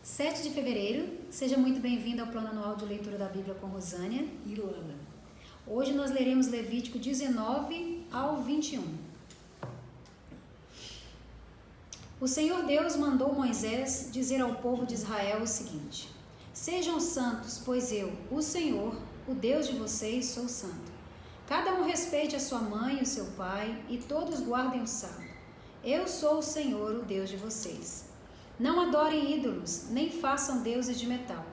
7 de fevereiro, seja muito bem-vindo ao plano anual de leitura da Bíblia com Rosânia e Luana. Hoje nós leremos Levítico 19 ao 21. O Senhor Deus mandou Moisés dizer ao povo de Israel o seguinte: Sejam santos, pois eu, o Senhor, o Deus de vocês, sou santo. Cada um respeite a sua mãe e o seu pai, e todos guardem o sábado. Eu sou o Senhor, o Deus de vocês. Não adorem ídolos, nem façam deuses de metal.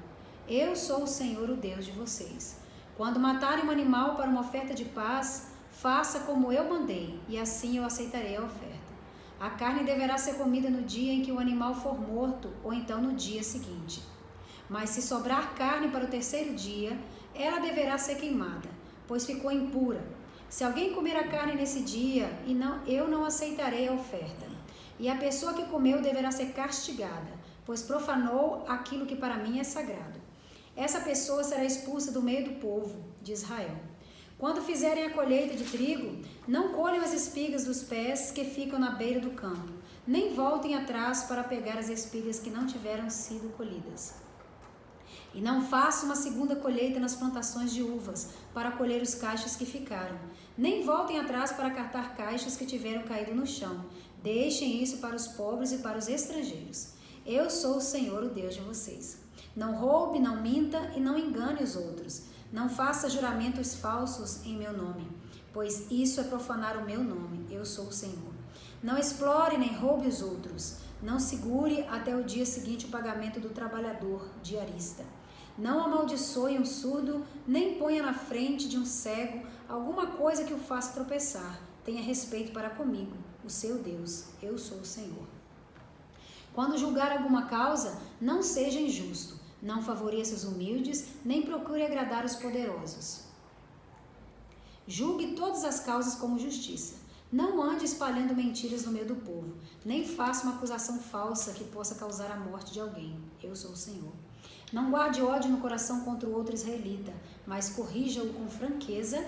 Eu sou o Senhor, o Deus de vocês. Quando matarem um animal para uma oferta de paz, faça como eu mandei, e assim eu aceitarei a oferta. A carne deverá ser comida no dia em que o animal for morto, ou então no dia seguinte. Mas se sobrar carne para o terceiro dia, ela deverá ser queimada, pois ficou impura. Se alguém comer a carne nesse dia, eu não aceitarei a oferta. E a pessoa que comeu deverá ser castigada, pois profanou aquilo que para mim é sagrado. Essa pessoa será expulsa do meio do povo de Israel. Quando fizerem a colheita de trigo, não colham as espigas dos pés que ficam na beira do campo, nem voltem atrás para pegar as espigas que não tiveram sido colhidas. E não façam uma segunda colheita nas plantações de uvas, para colher os cachos que ficaram. Nem voltem atrás para catar cachos que tiveram caído no chão. Deixem isso para os pobres e para os estrangeiros. Eu sou o Senhor, o Deus de vocês. Não roube, não minta e não engane os outros. Não faça juramentos falsos em meu nome, pois isso é profanar o meu nome. Eu sou o Senhor. Não explore nem roube os outros. Não segure até o dia seguinte o pagamento do trabalhador diarista. Não amaldiçoe um surdo, nem ponha na frente de um cego alguma coisa que o faça tropeçar. Tenha respeito para comigo, o seu Deus. Eu sou o Senhor. Quando julgar alguma causa, não seja injusto. Não favoreça os humildes, nem procure agradar os poderosos. Julgue todas as causas como justiça. Não ande espalhando mentiras no meio do povo, nem faça uma acusação falsa que possa causar a morte de alguém. Eu sou o Senhor. Não guarde ódio no coração contra o outro israelita, mas corrija-o com franqueza,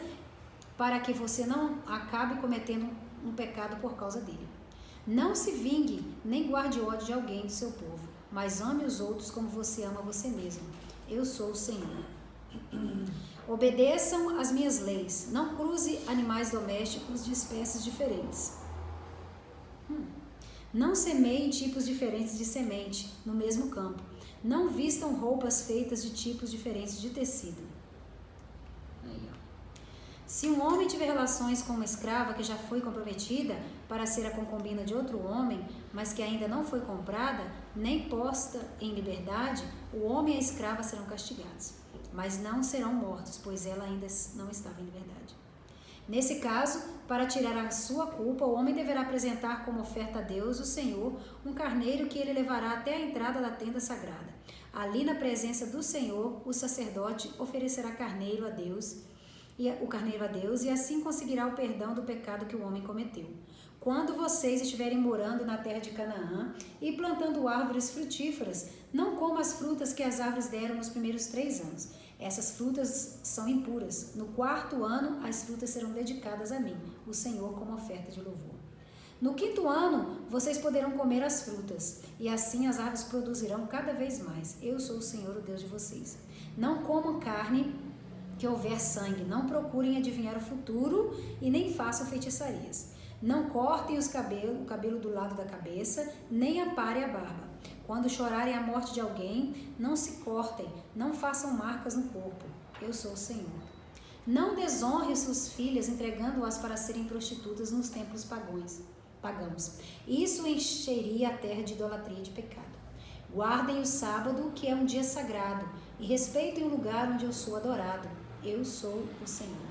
para que você não acabe cometendo um pecado por causa dele. Não se vingue, nem guarde ódio de alguém do seu povo, mas ame os outros como você ama você mesmo. Eu sou o Senhor. Obedeçam às minhas leis. Não cruze animais domésticos de espécies diferentes. Não semeiem tipos diferentes de semente no mesmo campo. Não vistam roupas feitas de tipos diferentes de tecido. Se um homem tiver relações com uma escrava que já foi comprometida para ser a concubina de outro homem, mas que ainda não foi comprada, nem posta em liberdade, o homem e a escrava serão castigados, mas não serão mortos, pois ela ainda não estava em liberdade. Nesse caso, para tirar a sua culpa, o homem deverá apresentar como oferta a Deus, o Senhor, um carneiro que ele levará até a entrada da tenda sagrada. Ali, na presença do Senhor, o sacerdote oferecerá carneiro a Deus, e assim conseguirá o perdão do pecado que o homem cometeu. Quando vocês estiverem morando na terra de Canaã e plantando árvores frutíferas, não comam as frutas que as árvores deram nos primeiros 3 anos. Essas frutas são impuras. No 4º ano, as frutas serão dedicadas a mim, o Senhor, como oferta de louvor. No 5º ano, vocês poderão comer as frutas, e assim as árvores produzirão cada vez mais. Eu sou o Senhor, o Deus de vocês. Não comam carne que houver sangue, não procurem adivinhar o futuro e nem façam feitiçarias. Não cortem o cabelo do lado da cabeça, nem aparem a barba. Quando chorarem a morte de alguém, não se cortem, não façam marcas no corpo. Eu sou o Senhor. Não desonre suas filhas, entregando-as para serem prostitutas nos templos pagãos. Isso encheria a terra de idolatria e de pecado. Guardem o sábado, que é um dia sagrado, e respeitem o lugar onde eu sou adorado. Eu sou o Senhor.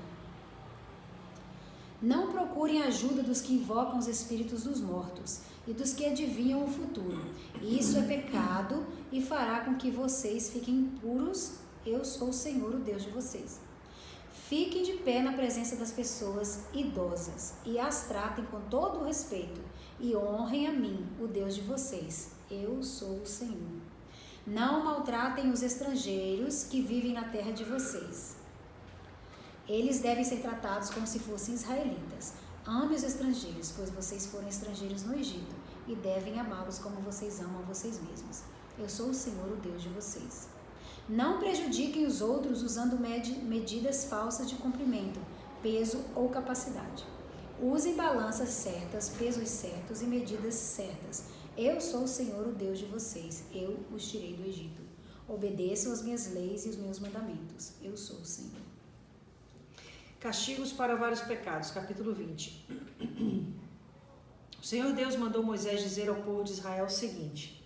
Não procurem a ajuda dos que invocam os espíritos dos mortos e dos que adivinham o futuro. Isso é pecado e fará com que vocês fiquem impuros. Eu sou o Senhor, o Deus de vocês. Fiquem de pé na presença das pessoas idosas e as tratem com todo o respeito e honrem a mim, o Deus de vocês. Eu sou o Senhor. Não maltratem os estrangeiros que vivem na terra de vocês. Eles devem ser tratados como se fossem israelitas. Ame os estrangeiros, pois vocês foram estrangeiros no Egito, e devem amá-los como vocês amam a vocês mesmos. Eu sou o Senhor, o Deus de vocês. Não prejudiquem os outros usando medidas falsas de comprimento, peso ou capacidade. Usem balanças certas, pesos certos e medidas certas. Eu sou o Senhor, o Deus de vocês. Eu os tirei do Egito. Obedeçam as minhas leis e os meus mandamentos. Eu sou o Senhor. Castigos para vários pecados, capítulo 20. O Senhor Deus mandou Moisés dizer ao povo de Israel o seguinte: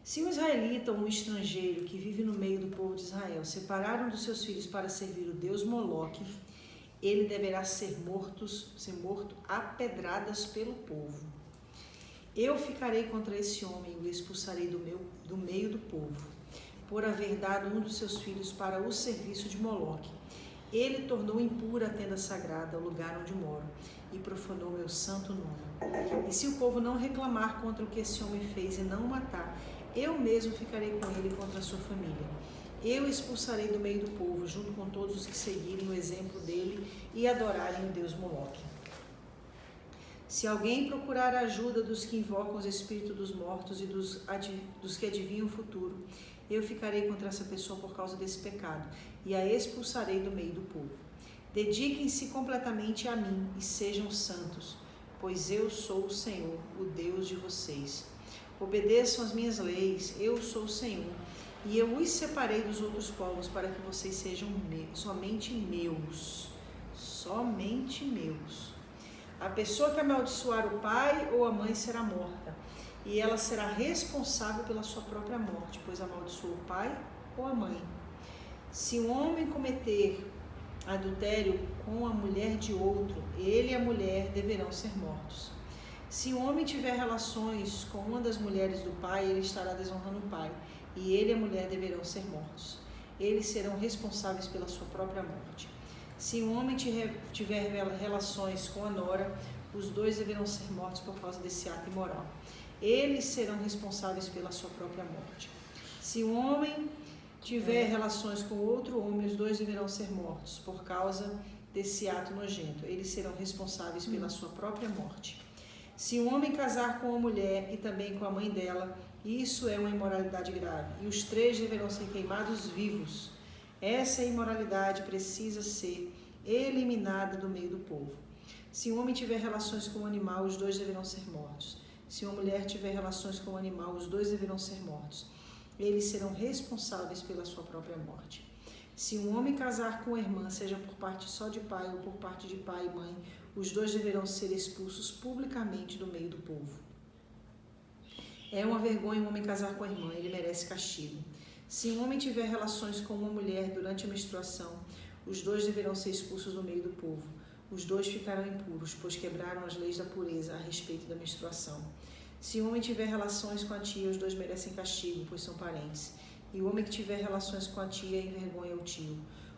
se um israelita ou um estrangeiro que vive no meio do povo de Israel separar um dos seus filhos para servir o Deus Moloque, ele deverá ser morto a pedradas pelo povo. Eu ficarei contra esse homem e o expulsarei do meio do povo, por haver dado um dos seus filhos para o serviço de Moloque. Ele tornou impura a tenda sagrada, o lugar onde moro, e profanou meu santo nome. E se o povo não reclamar contra o que esse homem fez e não o matar, eu mesmo ficarei com ele contra a sua família. Eu expulsarei do meio do povo, junto com todos os que seguirem o exemplo dele e adorarem o Deus Moloque. Se alguém procurar a ajuda dos que invocam os espíritos dos mortos e dos que adivinham o futuro, eu ficarei contra essa pessoa por causa desse pecado e a expulsarei do meio do povo. Dediquem-se completamente a mim e sejam santos, pois eu sou o Senhor, o Deus de vocês. Obedeçam as minhas leis, eu sou o Senhor, e eu os separei dos outros povos para que vocês sejam somente meus. Somente meus. A pessoa que amaldiçoar o pai ou a mãe será morta, e ela será responsável pela sua própria morte, pois amaldiçoou o pai ou a mãe. Se um homem cometer adultério com a mulher de outro, ele e a mulher deverão ser mortos. Se um homem tiver relações com uma das mulheres do pai, ele estará desonrando o pai, e ele e a mulher deverão ser mortos. Eles serão responsáveis pela sua própria morte. Se um homem tiver relações com a nora, os dois deverão ser mortos por causa desse ato imoral. Eles serão responsáveis pela sua própria morte. Se um homem tiver relações com outro homem, os dois deverão ser mortos por causa desse ato nojento. Eles serão responsáveis pela sua própria morte. Se um homem casar com uma mulher e também com a mãe dela, isso é uma imoralidade grave, e os três deverão ser queimados vivos. Essa imoralidade precisa ser eliminada do meio do povo. Se um homem tiver relações com um animal, os dois deverão ser mortos. Se uma mulher tiver relações com um animal, os dois deverão ser mortos. Eles serão responsáveis pela sua própria morte. Se um homem casar com uma irmã, seja por parte só de pai ou por parte de pai e mãe, os dois deverão ser expulsos publicamente do meio do povo. É uma vergonha um homem casar com a irmã, ele merece castigo. Se um homem tiver relações com uma mulher durante a menstruação, os dois deverão ser expulsos do meio do povo. Os dois ficarão impuros, pois quebraram as leis da pureza a respeito da menstruação. Se um homem tiver relações com a tia, os dois merecem castigo, pois são parentes. E o homem que tiver relações com a tia envergonha o tio.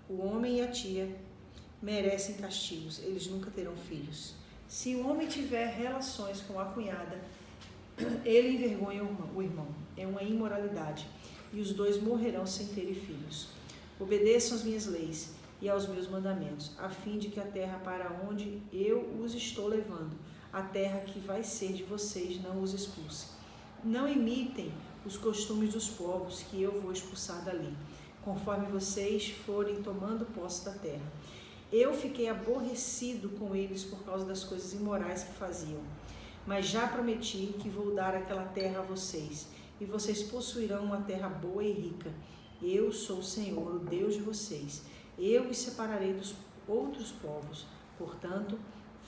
O homem e a tia merecem castigos, eles nunca terão filhos. Se o homem tiver relações com a cunhada, ele envergonha o irmão. É uma imoralidade, e os dois morrerão sem terem filhos. Obedeçam às minhas leis e aos meus mandamentos, a fim de que a terra para onde eu os estou levando, a terra que vai ser de vocês, não os expulse. Não imitem os costumes dos povos que eu vou expulsar dali, conforme vocês forem tomando posse da terra. Eu fiquei aborrecido com eles por causa das coisas imorais que faziam, mas já prometi que vou dar aquela terra a vocês, e vocês possuirão uma terra boa e rica. Eu sou o Senhor, o Deus de vocês. Eu os separarei dos outros povos. Portanto,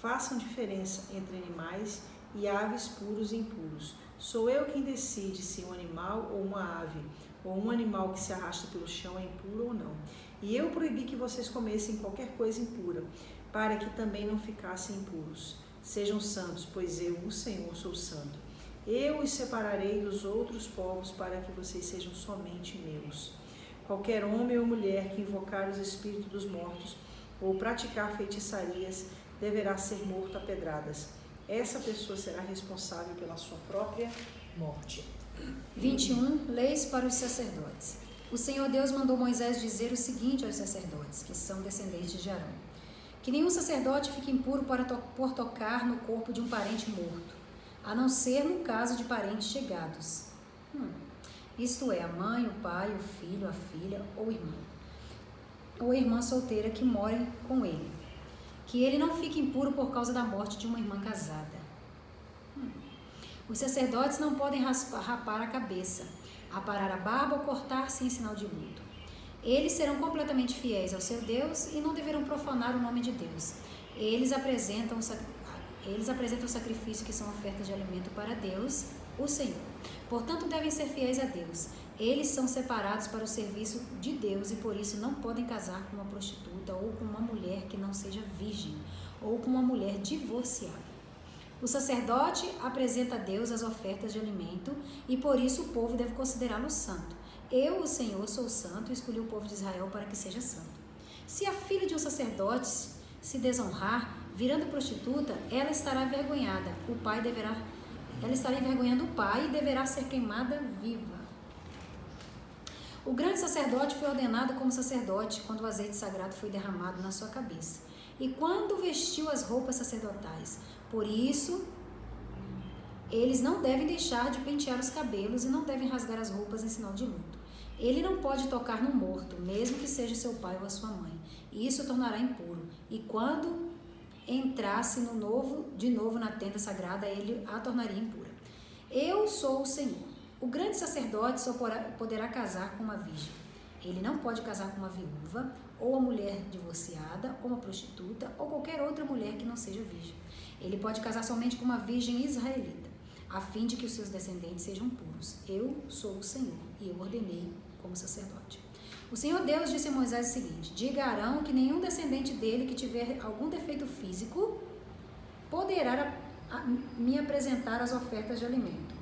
façam diferença entre animais e aves puros e impuros. Sou eu quem decide se um animal ou uma ave, ou um animal que se arrasta pelo chão é impuro ou não. E eu proibi que vocês comessem qualquer coisa impura, para que também não ficassem impuros. Sejam santos, pois eu, o Senhor, sou santo. Eu os separarei dos outros povos para que vocês sejam somente meus. Qualquer homem ou mulher que invocar os espíritos dos mortos ou praticar feitiçarias deverá ser morto a pedradas. Essa pessoa será responsável pela sua própria morte. 21. Leis para os sacerdotes. O Senhor Deus mandou Moisés dizer o seguinte aos sacerdotes, que são descendentes de Arão: que nenhum sacerdote fique impuro por tocar no corpo de um parente morto, a não ser no caso de parentes chegados. isto é, a mãe, o pai, o filho, a filha ou irmão, ou a irmã solteira que more com ele, que ele não fique impuro por causa da morte de uma irmã casada. Os sacerdotes não podem rapar a cabeça, aparar a barba ou cortar-se em sinal de luto. Eles serão completamente fiéis ao seu Deus e não deverão profanar o nome de Deus. Eles apresentam o sacrifício que são ofertas de alimento para Deus, o Senhor. Portanto, devem ser fiéis a Deus. Eles são separados para o serviço de Deus e por isso não podem casar com uma prostituta ou com uma mulher que não seja virgem ou com uma mulher divorciada. O sacerdote apresenta a Deus as ofertas de alimento e por isso o povo deve considerá-lo santo. Eu, o Senhor, sou santo e escolhi o povo de Israel para que seja santo. Se a filha de um sacerdote se desonrar, virando prostituta, ela estará envergonhada. Ela estará envergonhando o pai e deverá ser queimada viva. O grande sacerdote foi ordenado como sacerdote quando o azeite sagrado foi derramado na sua cabeça e quando vestiu as roupas sacerdotais. Por isso, eles não devem deixar de pentear os cabelos e não devem rasgar as roupas em sinal de luto. Ele não pode tocar no morto, mesmo que seja seu pai ou a sua mãe. E isso o tornará impuro. E quando entrasse de novo na tenda sagrada, ele a tornaria impura. Eu sou o Senhor. O grande sacerdote só poderá casar com uma virgem. Ele não pode casar com uma viúva, ou uma mulher divorciada, ou uma prostituta, ou qualquer outra mulher que não seja virgem. Ele pode casar somente com uma virgem israelita, a fim de que os seus descendentes sejam puros. Eu sou o Senhor, e eu ordenei como sacerdote. O Senhor Deus disse a Moisés o seguinte: diga a Arão que nenhum descendente dele que tiver algum defeito físico poderá me apresentar as ofertas de alimento.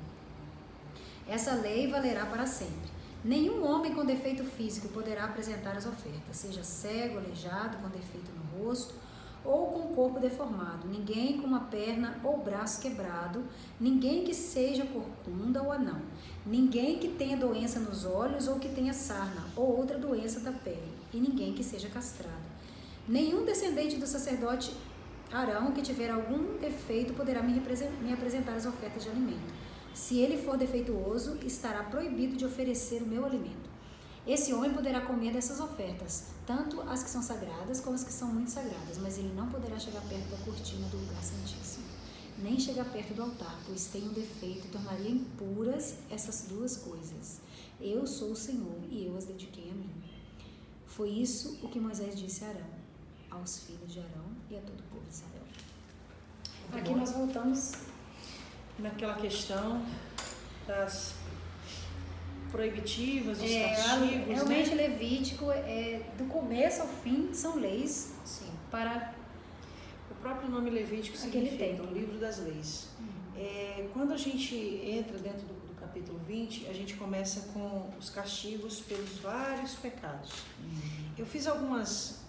Essa lei valerá para sempre. Nenhum homem com defeito físico poderá apresentar as ofertas, seja cego, aleijado, com defeito no rosto ou com o corpo deformado, ninguém com uma perna ou braço quebrado, ninguém que seja corcunda ou anão, ninguém que tenha doença nos olhos ou que tenha sarna ou outra doença da pele, e ninguém que seja castrado. Nenhum descendente do sacerdote Arão que tiver algum defeito poderá me apresentar as ofertas de alimento. Se ele for defeituoso, estará proibido de oferecer o meu alimento. Esse homem poderá comer dessas ofertas, tanto as que são sagradas como as que são muito sagradas, mas ele não poderá chegar perto da cortina do lugar santíssimo, nem chegar perto do altar, pois tem um defeito e tornaria impuras essas duas coisas. Eu sou o Senhor e eu as dediquei a mim. Foi isso o que Moisés disse a Arão, aos filhos de Arão e a todo o povo de Israel. Aqui nós voltamos naquela questão das proibitivas, dos castigos, realmente, né? Levítico, do começo ao fim, são leis. Sim. Para o próprio nome Levítico significa o livro das leis. Quando a gente entra dentro do capítulo 20, a gente começa com os castigos pelos vários pecados. Eu fiz algumas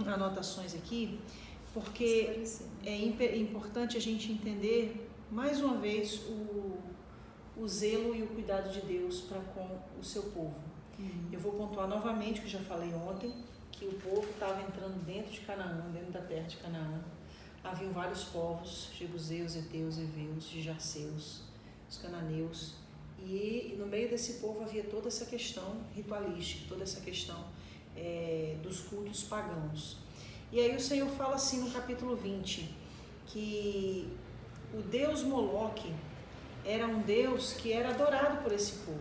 anotações aqui, porque é importante a gente entender mais uma vez o zelo e o cuidado de Deus para com o seu povo. Eu vou pontuar novamente o que eu já falei ontem, que o povo estava entrando dentro de Canaã, dentro da terra de Canaã. Haviam vários povos, jebuseus, heteus, heveus, gigaseus, os cananeus, e no meio desse povo havia toda essa questão ritualística, toda essa questão dos cultos pagãos. E aí o Senhor fala assim no capítulo 20, que o deus Moloque era um deus que era adorado por esse povo.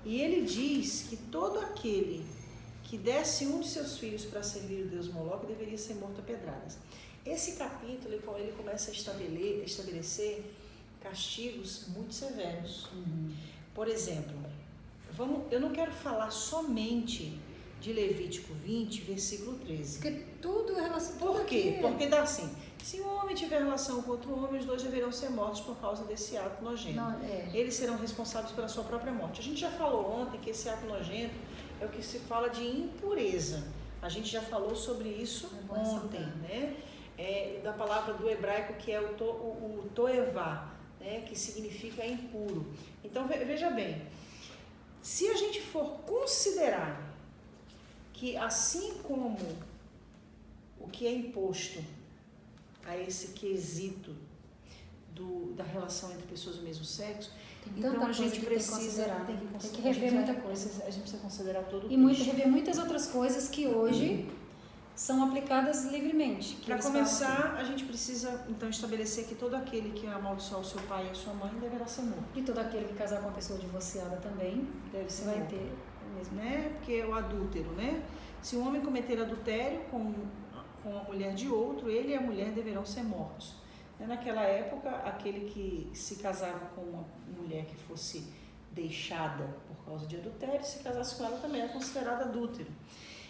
E ele diz que todo aquele que desse um de seus filhos para servir o deus Moloque deveria ser morto a pedradas. Esse capítulo ele começa a estabelecer castigos muito severos. Por exemplo, eu não quero falar somente de Levítico 20, versículo 13. Porque tudo é relacionado. Por quê? Porque dá assim: se um homem tiver relação com outro homem, os dois deverão ser mortos por causa desse ato nojento. Eles serão responsáveis pela sua própria morte. A gente já falou ontem que esse ato nojento é o que se fala de impureza. A gente já falou sobre isso ontem, né? Da palavra do hebraico que é o toevá, né? Que significa impuro. Então veja bem, se a gente for considerar que assim como o que é imposto a esse quesito da relação entre pessoas do mesmo sexo. Tem Então tanta a coisa gente que precisa tem que considerar, rever muita coisa. a gente precisa considerar todo o E texto. rever muitas outras coisas que hoje são aplicadas livremente. Para começar, a gente precisa então estabelecer que todo aquele que amaldiçoar o seu pai e a sua mãe deverá ser morto. E todo aquele que casar com uma pessoa divorciada também Deve ser vai morto. ter o mesmo. Né? Porque é o adúltero, né? Se um homem cometer adultério com a mulher de outro, ele e a mulher deverão ser mortos. Naquela época, aquele que se casava com uma mulher que fosse deixada por causa de adultério, se casasse com ela também era considerado adúltero.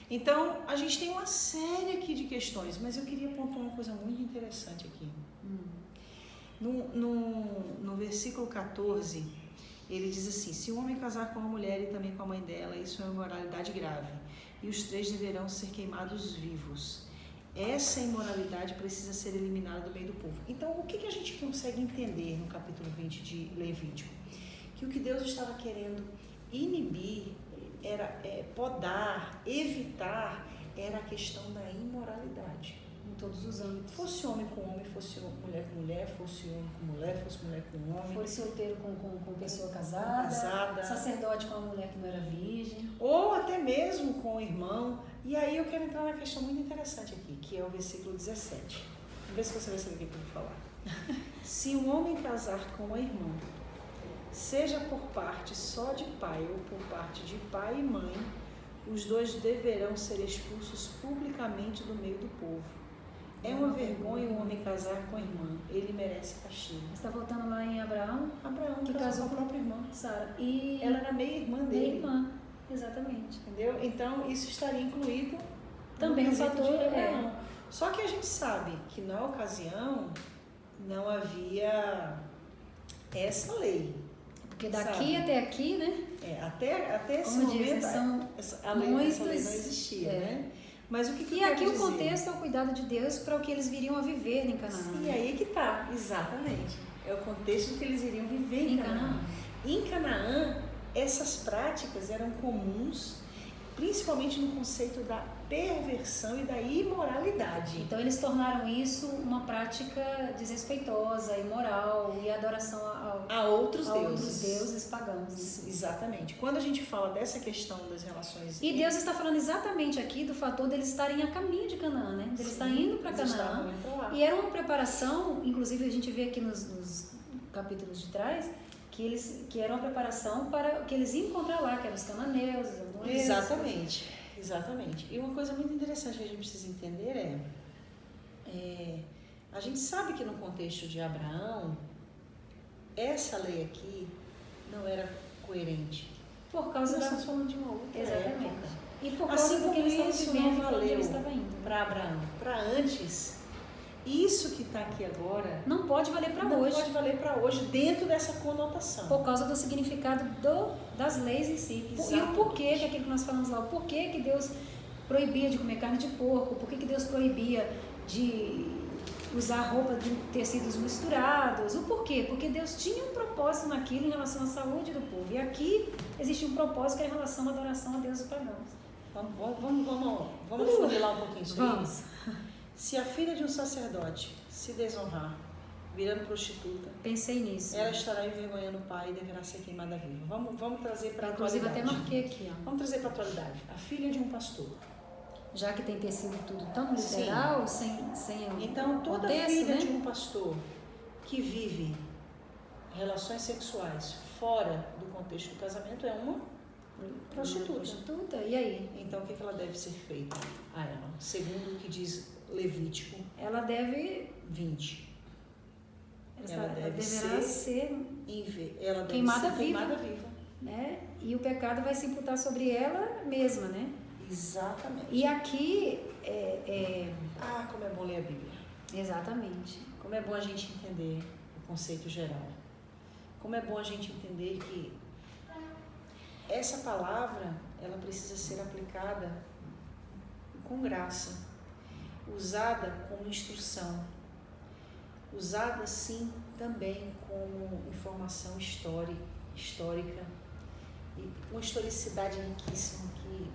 Então, a gente tem uma série aqui de questões, mas eu queria pontuar uma coisa muito interessante aqui. No versículo 14, ele diz assim: se um homem casar com uma mulher e também com a mãe dela, isso é uma imoralidade grave, e os 3 deverão ser queimados vivos. Essa imoralidade precisa ser eliminada do meio do povo. Então, o que a gente consegue entender no capítulo 20 de Levítico? Que o que Deus estava querendo inibir, podar, evitar, era a questão da imoralidade. Em todos os âmbitos. Fosse homem com homem, fosse mulher com mulher, fosse homem com mulher, fosse mulher com homem. Fosse solteiro com pessoa casada, sacerdote com uma mulher que não era virgem. Ou até mesmo com o irmão. E aí eu quero entrar na questão muito interessante aqui, que é o versículo 17. Vamos ver se você vai saber o que eu vou falar. Se um homem casar com uma irmã, seja por parte só de pai ou por parte de pai e mãe, os 2 deverão ser expulsos publicamente do meio do povo. É uma vergonha um homem casar com a irmã, ele merece castigo. Você está voltando lá em Abraão? Abraão que casou casou com a própria irmã. Sara. E ela era meia-irmã dele. Meia-irmã, exatamente. Entendeu? Então, isso estaria incluído também no o fator de Abraão. Só que a gente sabe que na ocasião não havia essa lei. Porque daqui até aqui, né? Até esse como momento, essa lei não existia, né? Mas o que e aqui o contexto é o cuidado de Deus para o que eles viriam a viver em Canaã. E aí que tá, exatamente. É o contexto que eles iriam viver em Canaã. Em Canaã, essas práticas eram comuns, principalmente no conceito da perversão e da imoralidade. Então eles tornaram isso uma prática desrespeitosa, imoral e adoração a outros deuses pagãos. Exatamente. Quando a gente fala dessa questão das relações... E Deus está falando exatamente aqui do fator deles estarem a caminho de Canaã, né? Eles estão indo para Canaã. E era uma preparação, inclusive a gente vê aqui nos capítulos de trás, que era uma preparação para que eles iam encontrar lá, que eram os cananeus, os amorreus. Exatamente. E uma coisa muito interessante que a gente precisa entender a gente sabe que no contexto de Abraão, essa lei aqui não era coerente. Por causa Nós estamos falando de uma outra época. E por causa assim do que eles estavam isso vivendo, não valeu eles estavam indo. Para Abraão. Para antes, isso que está aqui agora não pode valer para hoje. Não pode valer para hoje dentro dessa conotação. Por causa do significado das leis em si. Exatamente. E o porquê, que é aquilo que nós falamos lá, o porquê que Deus proibia de comer carne de porco, por que Deus proibia de usar roupa de tecidos misturados, o porquê? Porque Deus tinha um propósito naquilo em relação à saúde do povo. E aqui existe um propósito que é em relação à adoração a deuses pagãos. Vamos funilar um pouquinho isso aí. Se a filha de um sacerdote se desonrar, virando prostituta, pensei nisso. Ela estará envergonhando o pai e deverá ser queimada viva. Vamos trazer para a atualidade. Inclusive até marquei aqui. Ó. Vamos trazer para a atualidade. A filha de um pastor. Já que tem tecido tudo tão literal, sem então, toda contexto, filha né? de um pastor que vive relações sexuais fora do contexto do casamento é uma prostituta. E aí? Então, o que ela deve ser feita a ela? Segundo o que diz Levítico, ela deve 20. Ela deverá ser queimada viva. Né? E o pecado vai se imputar sobre ela mesma, né? Exatamente. E aqui como é bom ler a Bíblia. Exatamente. Como é bom a gente entender o conceito geral. Como é bom a gente entender que essa palavra, ela precisa ser aplicada com graça, usada como instrução, usada sim também como informação histórica e uma historicidade riquíssima que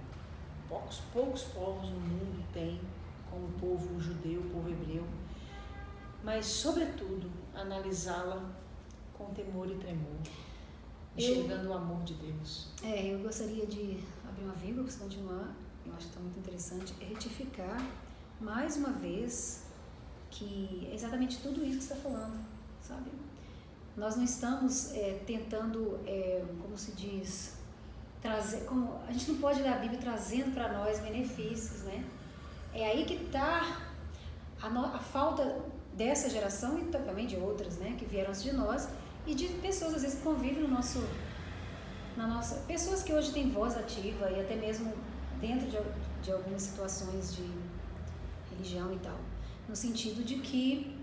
poucos povos no mundo têm, como o povo judeu, o povo hebreu. Mas, sobretudo, analisá-la com temor e tremor, enxergando o amor de Deus. Eu gostaria de abrir uma vírgula para você continuar, eu acho que está muito interessante, retificar mais uma vez que é exatamente tudo isso que você está falando, sabe? Nós não estamos tentando, como se diz, trazer, como a gente não pode ler a Bíblia trazendo para nós benefícios, né? É aí que está a falta dessa geração e também de outras, né, que vieram antes de nós e de pessoas às vezes que convivem na nossa, pessoas que hoje têm voz ativa e até mesmo dentro de algumas situações de religião e tal, no sentido de que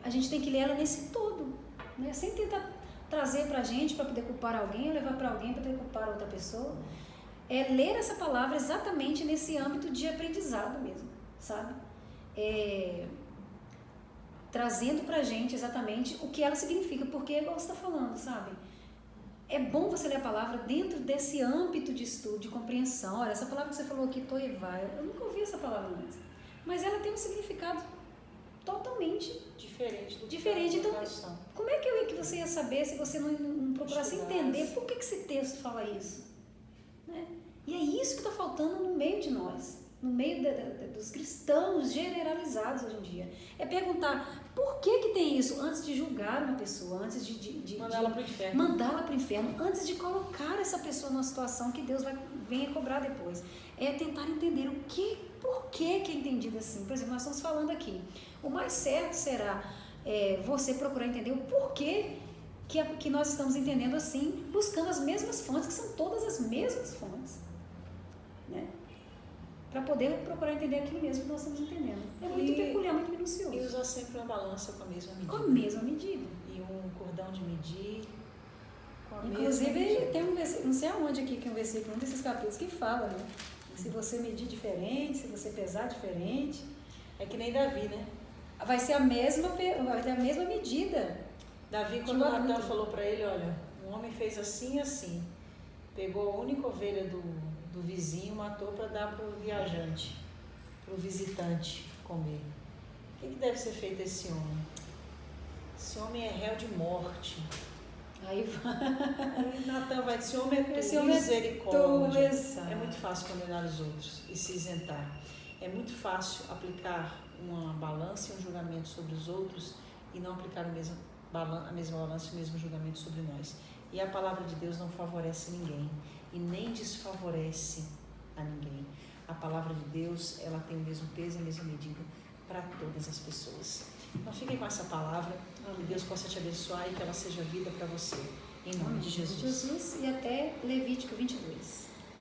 a gente tem que ler ela nesse todo, né, sem tentar trazer pra gente para poder culpar alguém ou levar para alguém para poder culpar outra pessoa. Ler essa palavra exatamente nesse âmbito de aprendizado mesmo, sabe? Trazendo pra gente exatamente o que ela significa, porque é igual você está falando, sabe? É bom você ler a palavra dentro desse âmbito de estudo, de compreensão. Olha, essa palavra que você falou aqui, toivá, eu nunca ouvi essa palavra antes, mas ela tem um significado totalmente diferente. Então, como é que você ia saber se você não procurasse entender por que esse texto fala isso? Né? E é isso que está faltando no meio de nós, no meio dos cristãos generalizados hoje em dia. É perguntar por que tem isso antes de julgar uma pessoa, antes de mandá-la para o inferno. Mandá-la para o inferno, antes de colocar essa pessoa numa situação que Deus venha cobrar depois. É tentar entender por que é entendido assim. Por exemplo, nós estamos falando aqui. O mais certo será você procurar entender o porquê que nós estamos entendendo assim, buscando as mesmas fontes, que são todas as mesmas fontes, né? Para poder procurar entender aquilo mesmo que nós estamos entendendo. É muito peculiar, muito minucioso. E usar sempre uma balança com a mesma medida. Com a mesma medida. E um cordão de medir com a Inclusive, mesma medida. tem um versículo, não sei aonde aqui, que é um versículo, um desses capítulos que fala, né? Se você medir diferente, se você pesar diferente. É que nem Davi, né? Vai ter a mesma medida. Davi, quando Natan falou para ele, olha, um homem fez assim e assim, pegou a única ovelha do vizinho, matou para dar para o viajante, para o visitante comer. O que deve ser feito a esse homem? Esse homem é réu de morte. Aí Natan vai dizer, esse homem é misericórdia. É muito fácil condenar os outros e se isentar. É muito fácil aplicar uma balança e um julgamento sobre os outros e não aplicar a mesma balança e o mesmo julgamento sobre nós. E a palavra de Deus não favorece ninguém e nem desfavorece a ninguém. A palavra de Deus, ela tem o mesmo peso e a mesma medida para todas as pessoas. Então fiquem com essa palavra, que Deus possa te abençoar e que ela seja vida para você. Em nome de Jesus. E até Levítico 22.